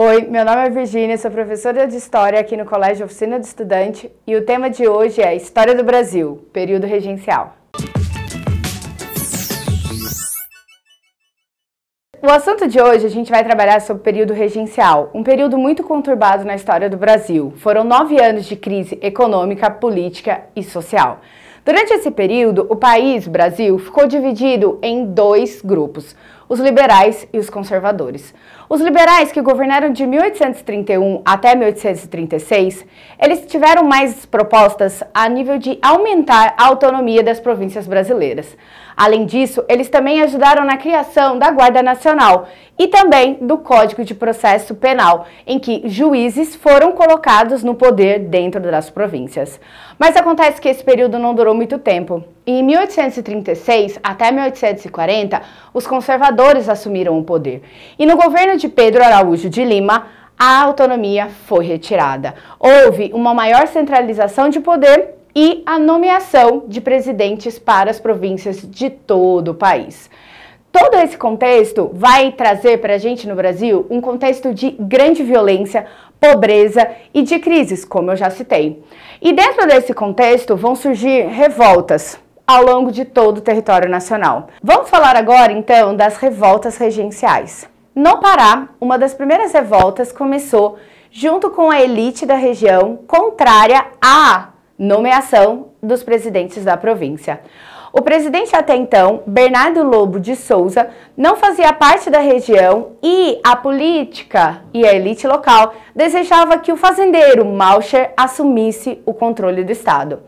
Oi, meu nome é Virgínia, sou professora de História aqui no Colégio Oficina do Estudante e o tema de hoje é História do Brasil, período regencial. O assunto de hoje a gente vai trabalhar sobre o período regencial, um período muito conturbado na história do Brasil. Foram 9 anos de crise econômica, política e social. Durante esse período, o país, Brasil, ficou dividido em 2 grupos, os liberais e os conservadores. Os liberais, que governaram de 1831 até 1836, eles tiveram mais propostas a nível de aumentar a autonomia das províncias brasileiras. Além disso, eles também ajudaram na criação da Guarda Nacional e também do Código de Processo Penal, em que juízes foram colocados no poder dentro das províncias. Mas acontece que esse período não durou muito tempo. Em 1836 até 1840, os conservadores assumiram o poder. E no governo de Pedro Araújo de Lima, a autonomia foi retirada. Houve uma maior centralização de poder e a nomeação de presidentes para as províncias de todo o país. Todo esse contexto vai trazer para a gente no Brasil um contexto de grande violência, pobreza e de crises, como eu já citei. E dentro desse contexto vão surgir revoltas ao longo de todo o território nacional. Vamos falar agora, então, das revoltas regenciais. No Pará, uma das primeiras revoltas começou junto com a elite da região contrária à nomeação dos presidentes da província. O presidente até então, Bernardo Lobo de Souza, não fazia parte da região e a política e a elite local desejava que o fazendeiro Malcher assumisse o controle do estado.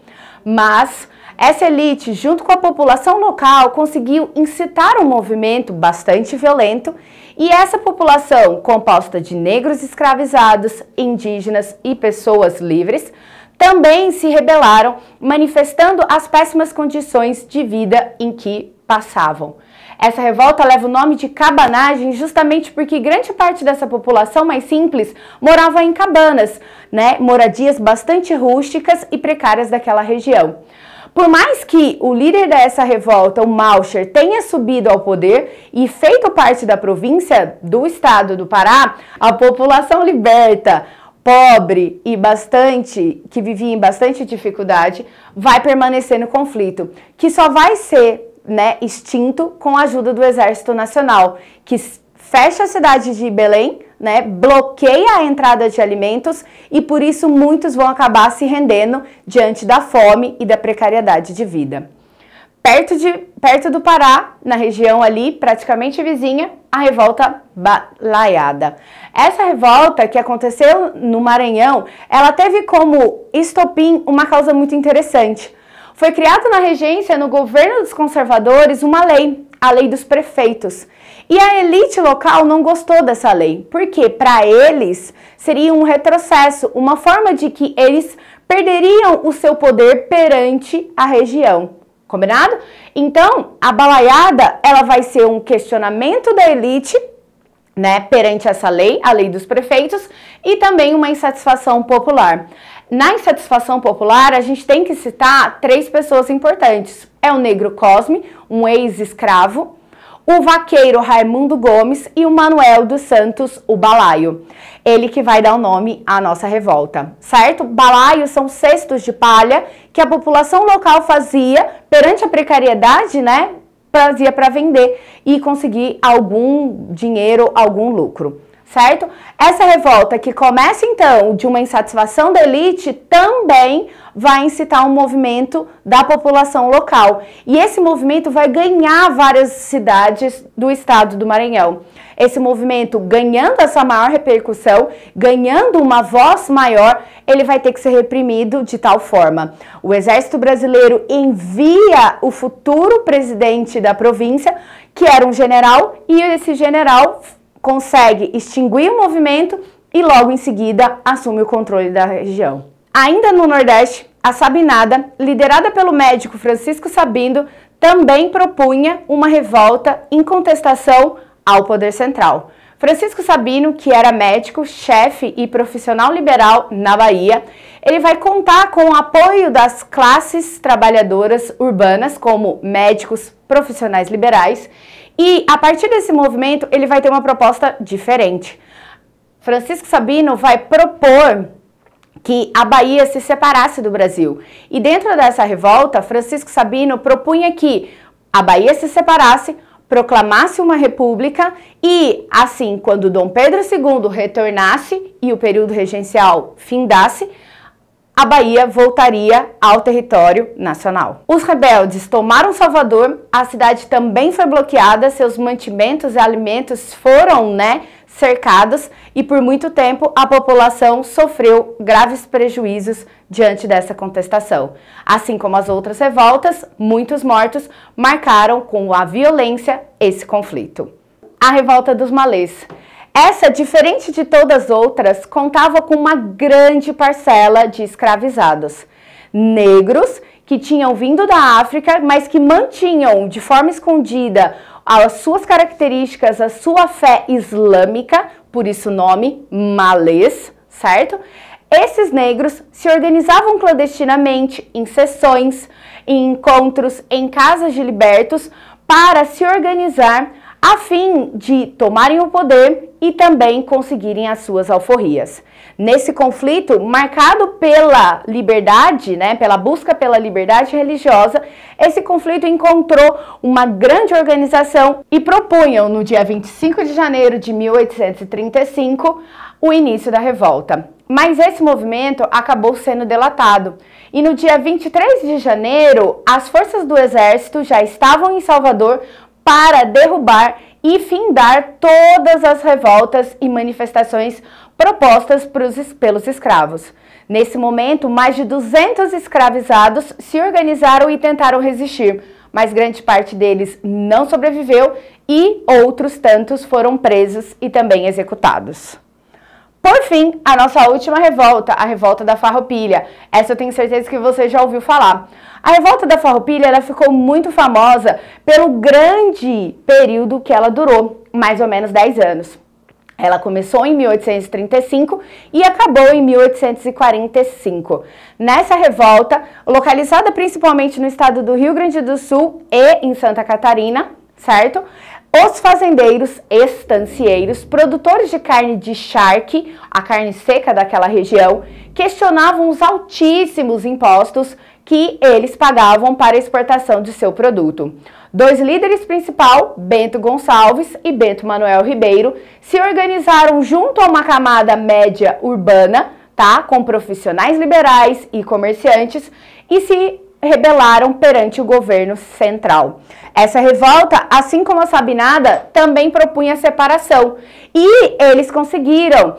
Mas essa elite, junto com a população local, conseguiu incitar um movimento bastante violento e essa população, composta de negros escravizados, indígenas e pessoas livres, também se rebelaram, manifestando as péssimas condições de vida em que passavam. Essa revolta leva o nome de cabanagem justamente porque grande parte dessa população mais simples morava em cabanas, moradias bastante rústicas e precárias daquela região. Por mais que o líder dessa revolta, o Malcher, tenha subido ao poder e feito parte da província do estado do Pará, a população liberta, pobre e que vivia em bastante dificuldade, vai permanecer no conflito, que só vai ser extinto com a ajuda do Exército Nacional, que fecha a cidade de Belém, bloqueia a entrada de alimentos e por isso muitos vão acabar se rendendo diante da fome e da precariedade de vida. Perto do Pará, na região ali, praticamente vizinha, a revolta Balaiada. Essa revolta que aconteceu no Maranhão, ela teve como estopim uma causa muito interessante. Foi criada na regência, no governo dos conservadores, uma lei, a lei dos prefeitos. E a elite local não gostou dessa lei, porque para eles seria um retrocesso, uma forma de que eles perderiam o seu poder perante a região. Combinado? Então, a balaiada, ela vai ser um questionamento da elite, perante essa lei, a lei dos prefeitos, e também uma insatisfação popular. Na insatisfação popular, a gente tem que citar 3 pessoas importantes. É o negro Cosme, um ex-escravo, o vaqueiro Raimundo Gomes e o Manuel dos Santos, o Balaio. Ele que vai dar o nome à nossa revolta, certo? Balaios são cestos de palha que a população local fazia perante a precariedade, fazia para vender e conseguir algum dinheiro, algum lucro, certo? Essa revolta que começa então de uma insatisfação da elite também vai incitar um movimento da população local. E esse movimento vai ganhar várias cidades do estado do Maranhão. Esse movimento, ganhando essa maior repercussão, ganhando uma voz maior, ele vai ter que ser reprimido de tal forma. O Exército Brasileiro envia o futuro presidente da província, que era um general, e esse general consegue extinguir o movimento e logo em seguida assume o controle da região. Ainda no Nordeste, a Sabinada, liderada pelo médico Francisco Sabino, também propunha uma revolta em contestação ao poder central. Francisco Sabino, que era médico, chefe e profissional liberal na Bahia, ele vai contar com o apoio das classes trabalhadoras urbanas, como médicos, profissionais liberais, e a partir desse movimento ele vai ter uma proposta diferente. Francisco Sabino vai propor que a Bahia se separasse do Brasil. E dentro dessa revolta, Francisco Sabino propunha que a Bahia se separasse, proclamasse uma república e, assim, quando Dom Pedro II retornasse e o período regencial findasse, a Bahia voltaria ao território nacional. Os rebeldes tomaram Salvador, a cidade também foi bloqueada, seus mantimentos e alimentos foram, cercados e por muito tempo a população sofreu graves prejuízos diante dessa contestação. Assim como as outras revoltas, muitos mortos marcaram com a violência esse conflito. A Revolta dos Malês. Essa, diferente de todas as outras, contava com uma grande parcela de escravizados. Negros que tinham vindo da África, mas que mantinham de forma escondida as suas características, a sua fé islâmica, por isso o nome malês, certo? Esses negros se organizavam clandestinamente em sessões, em encontros, em casas de libertos, para se organizar a fim de tomarem o poder e também conseguirem as suas alforrias. Nesse conflito, marcado pela liberdade, pela busca pela liberdade religiosa, esse conflito encontrou uma grande organização e propunham, no dia 25 de janeiro de 1835, o início da revolta. Mas esse movimento acabou sendo delatado. E no dia 23 de janeiro, as forças do exército já estavam em Salvador para derrubar e findar todas as revoltas e manifestações propostas pelos escravos. Nesse momento, mais de 200 escravizados se organizaram e tentaram resistir, mas grande parte deles não sobreviveu e outros tantos foram presos e também executados. Por fim, a nossa última revolta, a Revolta da Farroupilha. Essa eu tenho certeza que você já ouviu falar. A Revolta da Farroupilha ela ficou muito famosa pelo grande período que ela durou, mais ou menos 10 anos. Ela começou em 1835 e acabou em 1845. Nessa revolta, localizada principalmente no estado do Rio Grande do Sul e em Santa Catarina, certo? Os fazendeiros, estancieiros, produtores de carne de charque, a carne seca daquela região, questionavam os altíssimos impostos que eles pagavam para a exportação de seu produto. Dois líderes principais, Bento Gonçalves e Bento Manuel Ribeiro, se organizaram junto a uma camada média urbana, com profissionais liberais e comerciantes, e se rebelaram perante o governo central. Essa revolta, assim como a Sabinada, também propunha separação. E eles conseguiram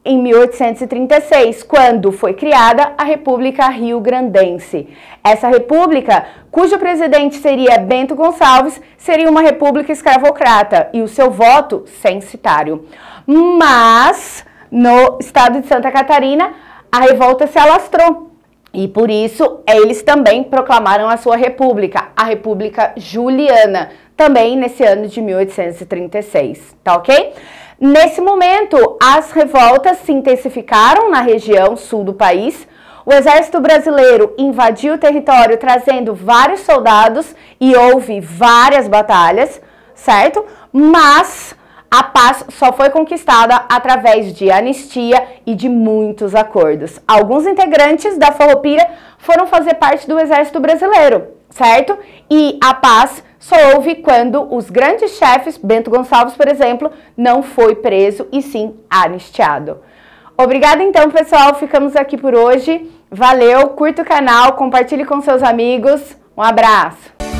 em 1836, quando foi criada a República Rio-Grandense. Essa república, cujo presidente seria Bento Gonçalves, seria uma república escravocrata e o seu voto censitário. Mas, no estado de Santa Catarina, a revolta se alastrou. E por isso, eles também proclamaram a sua república, a República Juliana, também nesse ano de 1836, tá ok? Nesse momento, as revoltas se intensificaram na região sul do país. O exército brasileiro invadiu o território trazendo vários soldados e houve várias batalhas, certo? Mas a paz só foi conquistada através de anistia e de muitos acordos. Alguns integrantes da Farroupilha foram fazer parte do exército brasileiro, certo? E a paz só houve quando os grandes chefes, Bento Gonçalves, por exemplo, não foi preso e sim anistiado. Obrigada então, pessoal. Ficamos aqui por hoje. Valeu, curta o canal, compartilhe com seus amigos. Um abraço!